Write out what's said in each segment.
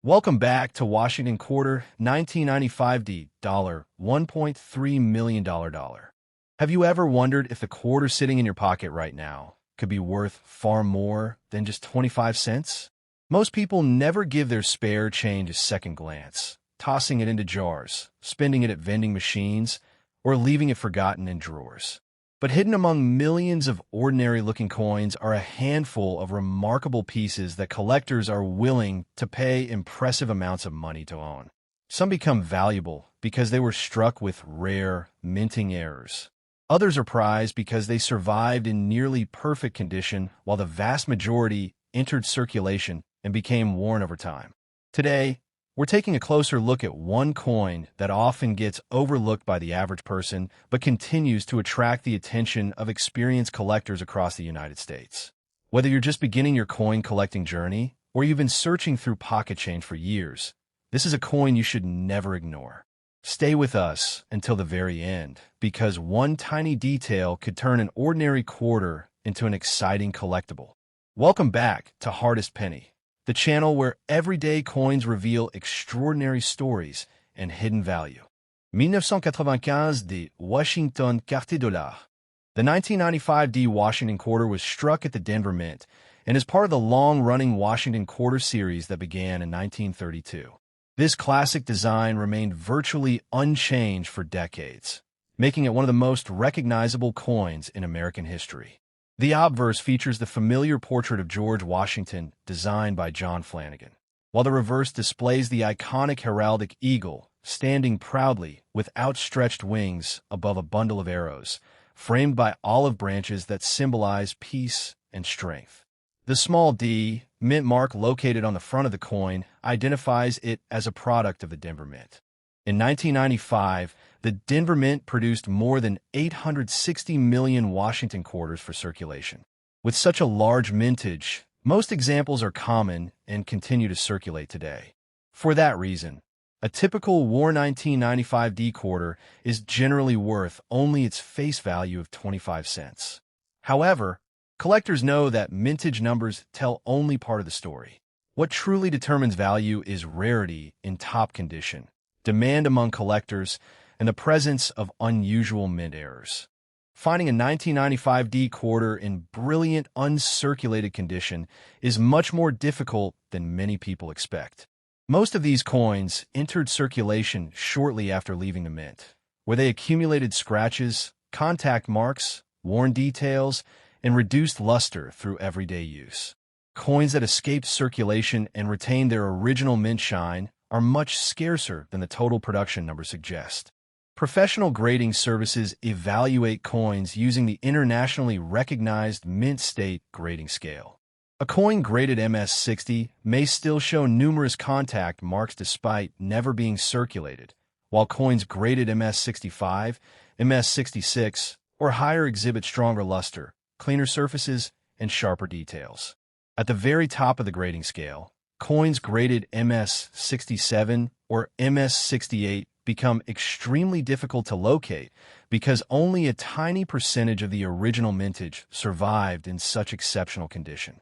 Welcome back to Washington Quarter 1995 $1.3 million dollar. Have you ever wondered if the quarter sitting in your pocket right now could be worth far more than just 25 cents? Most people never give their spare change a second glance, tossing it into jars, spending it at vending machines, or leaving it forgotten in drawers. But hidden among millions of ordinary-looking coins are a handful of remarkable pieces that collectors are willing to pay impressive amounts of money to own. Some become valuable because they were struck with rare, minting errors. Others are prized because they survived in nearly perfect condition, while the vast majority entered circulation and became worn over time. Today, we're taking a closer look at one coin that often gets overlooked by the average person, but continues to attract the attention of experienced collectors across the United States. Whether you're just beginning your coin collecting journey, or you've been searching through pocket change for years, this is a coin you should never ignore. Stay with us until the very end, because one tiny detail could turn an ordinary quarter into an exciting collectible. Welcome back to Hardest Penny, the channel where everyday coins reveal extraordinary stories and hidden value. 1995 de Washington Carte Dollar. The 1995 D Washington Quarter was struck at the Denver Mint and is part of the long-running Washington Quarter series that began in 1932. This classic design remained virtually unchanged for decades, making it one of the most recognizable coins in American history. The obverse features the familiar portrait of George Washington, designed by John Flanagan, while the reverse displays the iconic heraldic eagle, standing proudly with outstretched wings above a bundle of arrows, framed by olive branches that symbolize peace and strength. The small D, mint mark located on the front of the coin, identifies it as a product of the Denver Mint. In 1995, the Denver Mint produced more than 860 million Washington quarters for circulation. With such a large mintage, most examples are common and continue to circulate today. For that reason, a typical War 1995 D quarter is generally worth only its face value of 25 cents. However, collectors know that mintage numbers tell only part of the story. What truly determines value is rarity in top condition, demand among collectors, and the presence of unusual mint errors. Finding a 1995 D quarter in brilliant, uncirculated condition is much more difficult than many people expect. Most of these coins entered circulation shortly after leaving the mint, where they accumulated scratches, contact marks, worn details, and reduced luster through everyday use. Coins that escaped circulation and retained their original mint shine are much scarcer than the total production numbers suggest. Professional grading services evaluate coins using the internationally recognized Mint State grading scale. A coin graded MS-60 may still show numerous contact marks despite never being circulated, while coins graded MS-65, MS-66, or higher exhibit stronger luster, cleaner surfaces, and sharper details. At the very top of the grading scale, coins graded MS-67 or MS-68 become extremely difficult to locate because only a tiny percentage of the original mintage survived in such exceptional condition.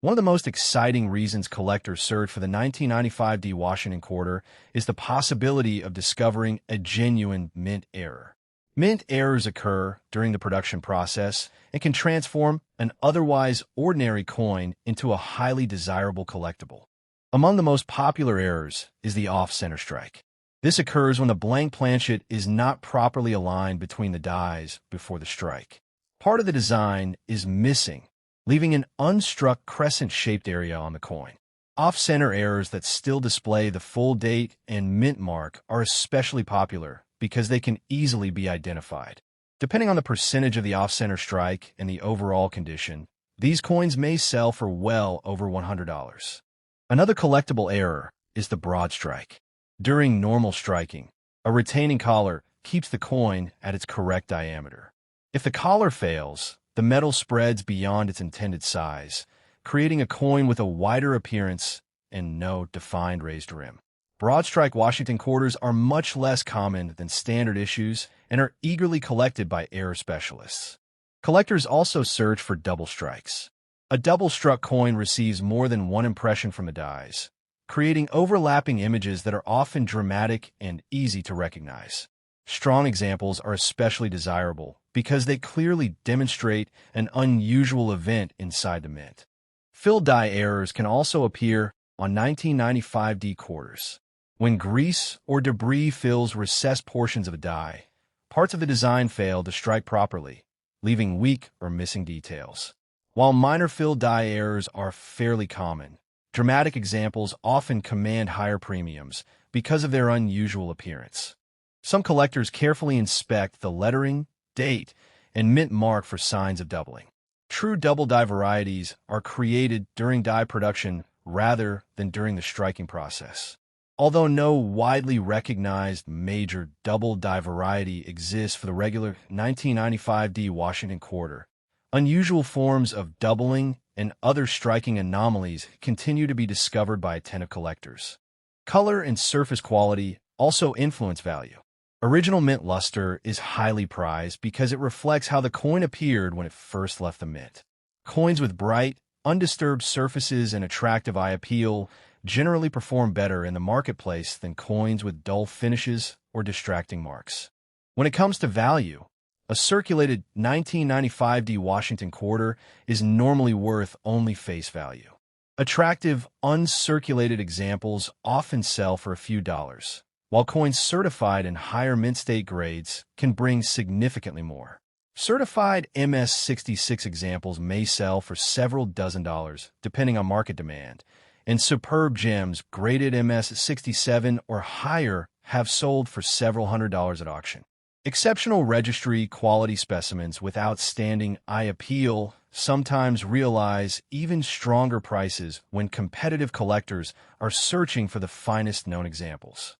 One of the most exciting reasons collectors search for the 1995 D Washington Quarter is the possibility of discovering a genuine mint error. Mint errors occur during the production process and can transform an otherwise ordinary coin into a highly desirable collectible. Among the most popular errors is the off-center strike. This occurs when the blank planchet is not properly aligned between the dies before the strike. Part of the design is missing, leaving an unstruck crescent-shaped area on the coin. Off-center errors that still display the full date and mint mark are especially popular because they can easily be identified. Depending on the percentage of the off-center strike and the overall condition, these coins may sell for well over $100. Another collectible error is the broad strike. During normal striking, a retaining collar keeps the coin at its correct diameter. If the collar fails, the metal spreads beyond its intended size, creating a coin with a wider appearance and no defined raised rim. Broad strike Washington quarters are much less common than standard issues and are eagerly collected by error specialists. Collectors also search for double strikes. A double-struck coin receives more than one impression from the dies, creating overlapping images that are often dramatic and easy to recognize. Strong examples are especially desirable because they clearly demonstrate an unusual event inside the mint. Fill die errors can also appear on 1995D quarters. When grease or debris fills recessed portions of a die, parts of the design fail to strike properly, leaving weak or missing details. While minor fill die errors are fairly common, dramatic examples often command higher premiums because of their unusual appearance. Some collectors carefully inspect the lettering, date, and mint mark for signs of doubling. True double die varieties are created during die production rather than during the striking process. Although no widely recognized major double die variety exists for the regular 1995D Washington quarter, unusual forms of doubling and other striking anomalies continue to be discovered by attentive collectors. Color and surface quality also influence value. Original mint luster is highly prized because it reflects how the coin appeared when it first left the mint. Coins with bright, undisturbed surfaces and attractive eye appeal generally perform better in the marketplace than coins with dull finishes or distracting marks. When it comes to value, a circulated 1995D Washington quarter is normally worth only face value. Attractive, uncirculated examples often sell for a few dollars, while coins certified in higher mint state grades can bring significantly more. Certified MS-66 examples may sell for several dozen dollars, depending on market demand, and superb gems graded MS-67 or higher have sold for several $100s at auction. Exceptional registry quality specimens with outstanding eye appeal sometimes realize even stronger prices when competitive collectors are searching for the finest known examples.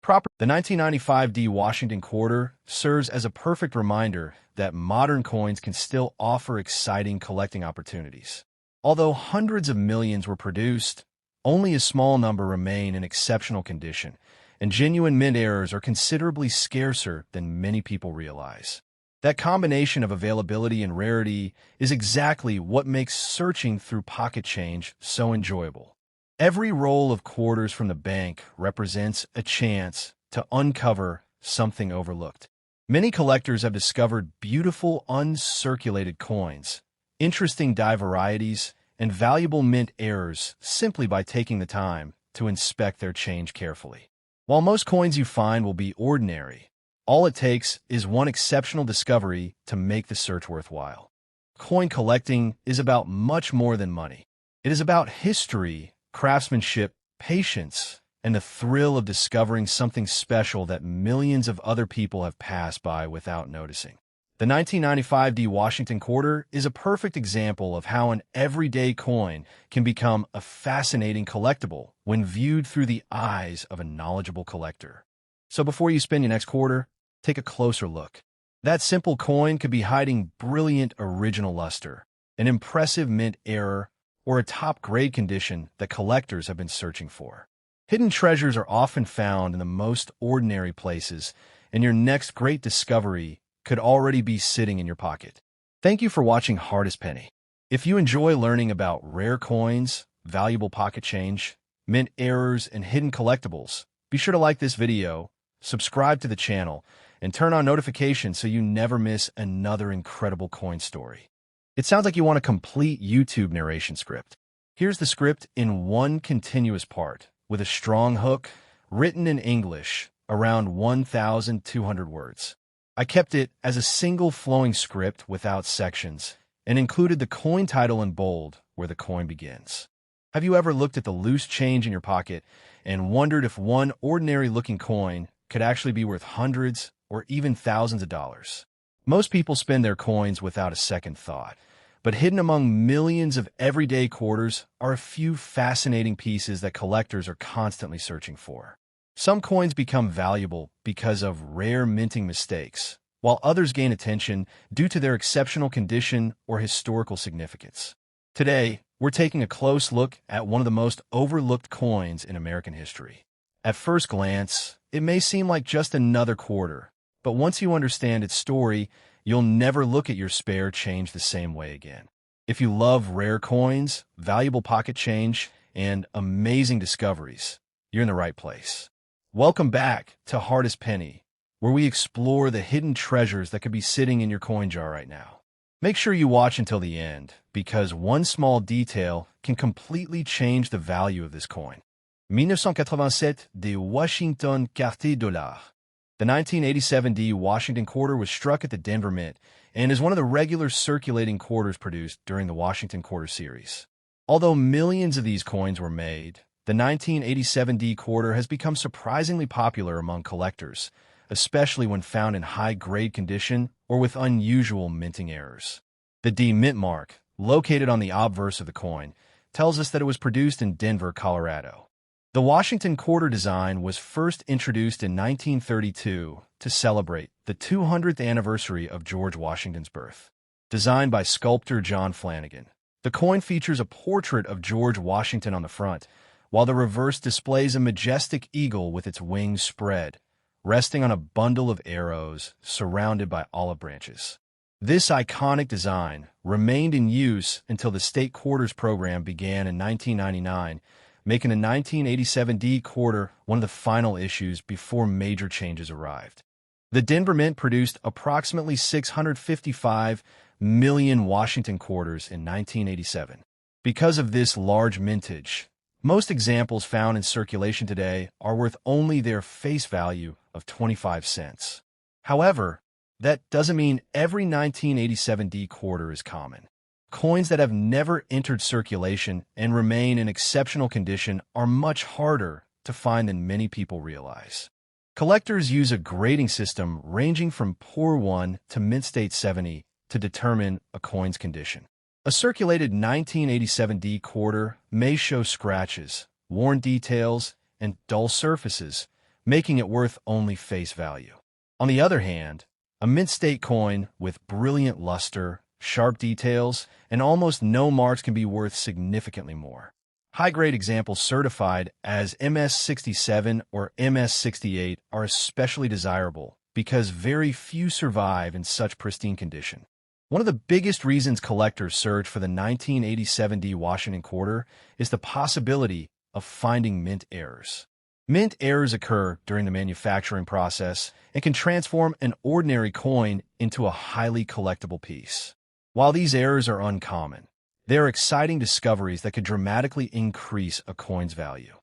The 1995D Washington quarter serves as a perfect reminder that modern coins can still offer exciting collecting opportunities. Although hundreds of millions were produced, only a small number remain in exceptional condition, and genuine mint errors are considerably scarcer than many people realize. That combination of availability and rarity is exactly what makes searching through pocket change so enjoyable. Every roll of quarters from the bank represents a chance to uncover something overlooked. Many collectors have discovered beautiful uncirculated coins, interesting die varieties, and valuable mint errors simply by taking the time to inspect their change carefully. While most coins you find will be ordinary, all it takes is one exceptional discovery to make the search worthwhile. Coin collecting is about much more than money. It is about history, craftsmanship, patience, and the thrill of discovering something special that millions of other people have passed by without noticing. The 1995D Washington quarter is a perfect example of how an everyday coin can become a fascinating collectible when viewed through the eyes of a knowledgeable collector. So before you spend your next quarter, take a closer look. That simple coin could be hiding brilliant original luster, an impressive mint error, or a top-grade condition that collectors have been searching for. Hidden treasures are often found in the most ordinary places, and your next great discovery could already be sitting in your pocket. Thank you for watching Hardest Penny. If you enjoy learning about rare coins, valuable pocket change, mint errors, and hidden collectibles, be sure to like this video, subscribe to the channel, and turn on notifications so you never miss another incredible coin story. It sounds like you want a complete YouTube narration script. Here's the script in one continuous part, with a strong hook, written in English, around 1,200 words. I kept it as a single flowing script without sections, and included the coin title in bold where the coin begins. Have you ever looked at the loose change in your pocket and wondered if one ordinary-looking coin could actually be worth hundreds or even thousands of dollars? Most people spend their coins without a second thought, but hidden among millions of everyday quarters are a few fascinating pieces that collectors are constantly searching for. Some coins become valuable because of rare minting mistakes, while others gain attention due to their exceptional condition or historical significance. Today, we're taking a close look at one of the most overlooked coins in American history. At first glance, it may seem like just another quarter, but once you understand its story, you'll never look at your spare change the same way again. If you love rare coins, valuable pocket change, and amazing discoveries, you're in the right place. Welcome back to Hardest Penny, where we explore the hidden treasures that could be sitting in your coin jar right now. Make sure you watch until the end, because one small detail can completely change the value of this coin. 1987 des Washington Quarter Dollars. The 1987 D Washington quarter was struck at the Denver Mint and is one of the regular circulating quarters produced during the Washington Quarter Series. Although millions of these coins were made, the 1987 D quarter has become surprisingly popular among collectors, especially when found in high-grade condition or with unusual minting errors. The D mint mark, located on the obverse of the coin, tells us that it was produced in Denver, Colorado. The Washington quarter design was first introduced in 1932 to celebrate the 200th anniversary of George Washington's birth. Designed by sculptor John Flanagan, the coin features a portrait of George Washington on the front, while the reverse displays a majestic eagle with its wings spread, resting on a bundle of arrows surrounded by olive branches. This iconic design remained in use until the state quarters program began in 1999, making the 1987 D quarter one of the final issues before major changes arrived. The Denver Mint produced approximately 655 million Washington quarters in 1987. Because of this large mintage, most examples found in circulation today are worth only their face value of 25 cents. However, that doesn't mean every 1987 D quarter is common. Coins that have never entered circulation and remain in exceptional condition are much harder to find than many people realize. Collectors use a grading system ranging from Poor 1 to Mint State 70 to determine a coin's condition. A circulated 1987 D quarter may show scratches, worn details, and dull surfaces, making it worth only face value. On the other hand, a Mint State coin with brilliant luster, sharp details, and almost no marks can be worth significantly more. High-grade examples certified as MS67 or MS68 are especially desirable because very few survive in such pristine condition. One of the biggest reasons collectors search for the 1987 D Washington quarter is the possibility of finding mint errors. Mint errors occur during the manufacturing process and can transform an ordinary coin into a highly collectible piece. While these errors are uncommon, they are exciting discoveries that could dramatically increase a coin's value.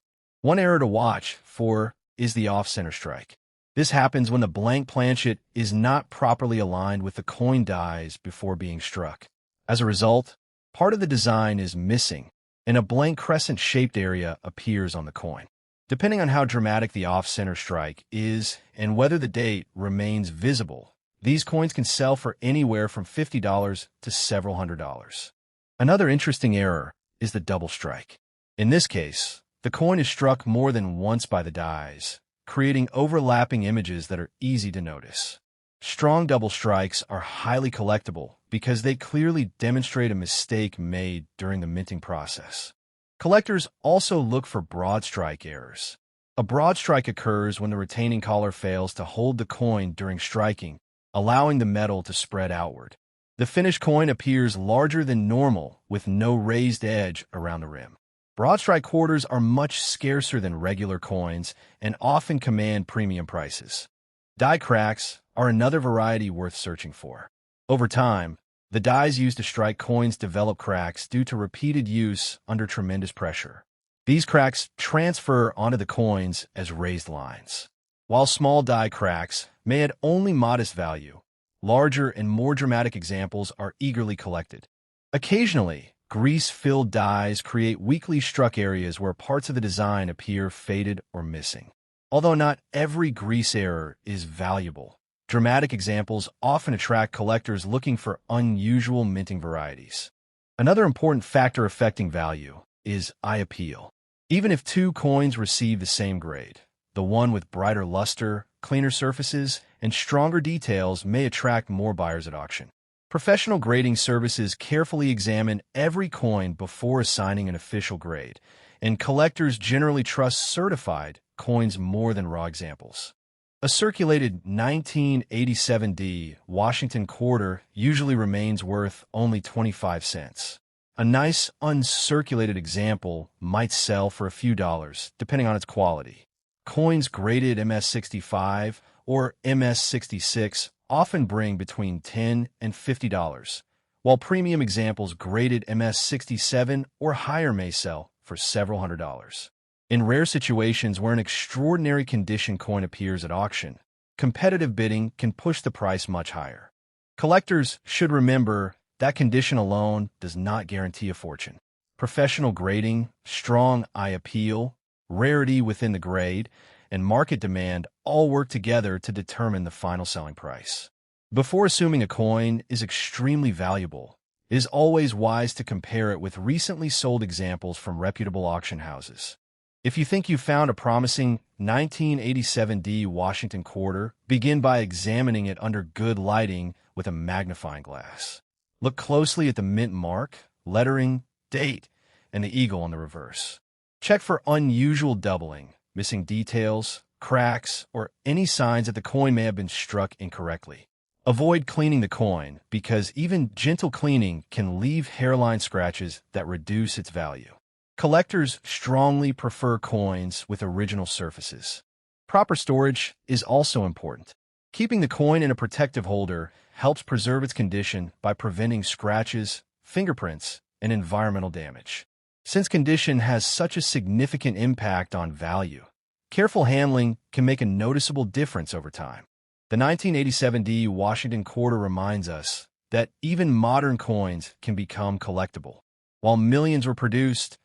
One error to watch for is the off-center strike. This happens when the blank planchet is not properly aligned with the coin dies before being struck. As a result, part of the design is missing, and a blank crescent-shaped area appears on the coin. Depending on how dramatic the off-center strike is and whether the date remains visible, these coins can sell for anywhere from $50 to several $100s. Another interesting error is the double strike. In this case, the coin is struck more than once by the dies, creating overlapping images that are easy to notice. Strong double strikes are highly collectible because they clearly demonstrate a mistake made during the minting process. Collectors also look for broad strike errors. A broad strike occurs when the retaining collar fails to hold the coin during striking, allowing the metal to spread outward. The finished coin appears larger than normal with no raised edge around the rim. Broad strike quarters are much scarcer than regular coins and often command premium prices. Die cracks are another variety worth searching for. Over time, the dies used to strike coins develop cracks due to repeated use under tremendous pressure. These cracks transfer onto the coins as raised lines. While small die cracks may add only modest value, larger and more dramatic examples are eagerly collected. Occasionally, grease-filled dies create weakly struck areas where parts of the design appear faded or missing. Although not every grease error is valuable, dramatic examples often attract collectors looking for unusual minting varieties. Another important factor affecting value is eye appeal. Even if two coins receive the same grade, the one with brighter luster, cleaner surfaces, and stronger details may attract more buyers at auction. Professional grading services carefully examine every coin before assigning an official grade, and collectors generally trust certified coins more than raw examples. A circulated 1987 D Washington quarter usually remains worth only 25 cents. A nice uncirculated example might sell for a few dollars, depending on its quality. Coins graded MS-65 or MS-66 often bring between $10 and $50, while premium examples graded MS-67 or higher may sell for several $100s. In rare situations where an extraordinary condition coin appears at auction, competitive bidding can push the price much higher. Collectors should remember that condition alone does not guarantee a fortune. Professional grading, strong eye appeal, rarity within the grade, and market demand all work together to determine the final selling price. Before assuming a coin is extremely valuable, it is always wise to compare it with recently sold examples from reputable auction houses. If you think you found a promising 1987D Washington quarter, begin by examining it under good lighting with a magnifying glass. Look closely at the mint mark, lettering, date, and the eagle on the reverse. Check for unusual doubling, missing details, cracks, or any signs that the coin may have been struck incorrectly. Avoid cleaning the coin because even gentle cleaning can leave hairline scratches that reduce its value. Collectors strongly prefer coins with original surfaces. Proper storage is also important. Keeping the coin in a protective holder helps preserve its condition by preventing scratches, fingerprints, and environmental damage. Since condition has such a significant impact on value, careful handling can make a noticeable difference over time. The 1987D Washington quarter reminds us that even modern coins can become collectible. While millions were produced,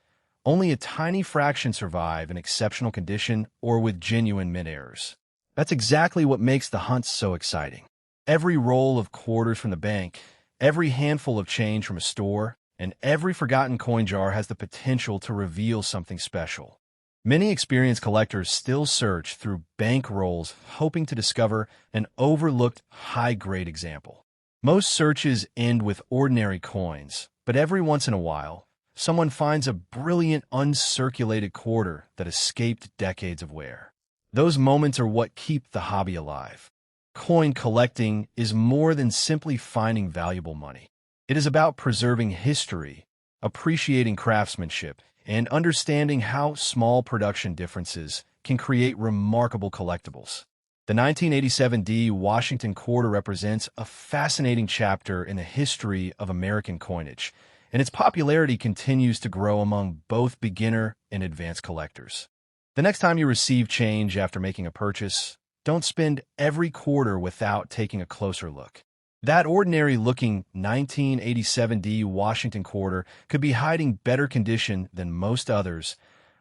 only a tiny fraction survive in exceptional condition or with genuine mint errors. That's exactly what makes the hunt so exciting. Every roll of quarters from the bank, every handful of change from a store, and every forgotten coin jar has the potential to reveal something special. Many experienced collectors still search through bank rolls hoping to discover an overlooked high-grade example. Most searches end with ordinary coins, but every once in a while, someone finds a brilliant uncirculated quarter that escaped decades of wear. Those moments are what keep the hobby alive. Coin collecting is more than simply finding valuable money. It is about preserving history, appreciating craftsmanship, and understanding how small production differences can create remarkable collectibles. The 1987D Washington quarter represents a fascinating chapter in the history of American coinage, and its popularity continues to grow among both beginner and advanced collectors. The next time you receive change after making a purchase, don't spend every quarter without taking a closer look. That ordinary-looking 1987D Washington quarter could be hiding better condition than most others,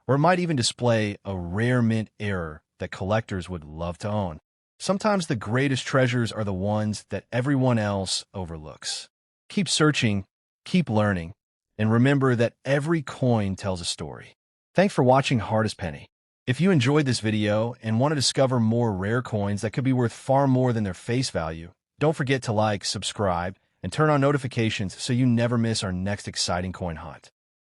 or it might even display a rare mint error that collectors would love to own. Sometimes the greatest treasures are the ones that everyone else overlooks. Keep searching, keep learning, and remember that every coin tells a story. Thanks for watching Hardest Penny. If you enjoyed this video and want to discover more rare coins that could be worth far more than their face value, don't forget to like, subscribe, and turn on notifications so you never miss our next exciting coin hunt.